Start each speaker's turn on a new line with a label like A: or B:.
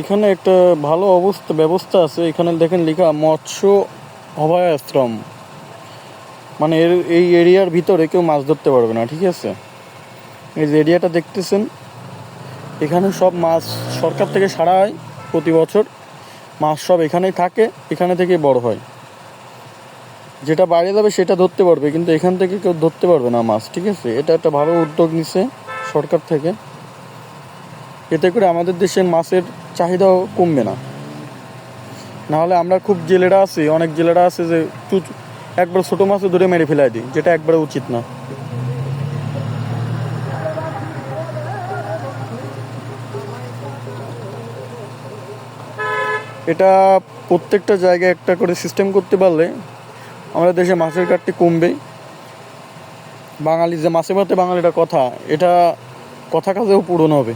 A: এখানে একটা ভালো ব্যবস্থা আছে। এখানে দেখেন লেখা মৎস্য অভয়াশ্রম, মানে এই এরিয়ার ভিতরে কেউ মাছ ধরতে পারবে না, ঠিক আছে? এই যে এরিয়াটা দেখতেছেন, এখানে সব মাছ সরকার থেকে ছাড়া হয় প্রতি বছর। মাছ সব এখানেই থাকে, এখানে থেকে বড় হয়। যেটা বাইরে যাবে সেটা ধরতে পারবে, কিন্তু এখান থেকে কেউ ধরতে পারবে না মাছ, ঠিক আছে? এটা একটা ভালো উদ্যোগ নিছে সরকার থেকে। এতে করে আমাদের দেশের মাছের চাহিদাও কমবে না। নাহলে আমরা খুব জেলেরা আছি, অনেক জেলেরা আছে যে একবার ছোটো মাছও ধরে মেরে ফেলাই দিই, যেটা একবারে উচিত না। এটা প্রত্যেকটা জায়গায় একটা করে সিস্টেম করতে পারলে আমাদের দেশে মাছের ঘাটতি কমবে। বাঙালি যে মাছে ভাতে বাঙালিটা কথা, এটা কথা কাজেও পূরণ হবে।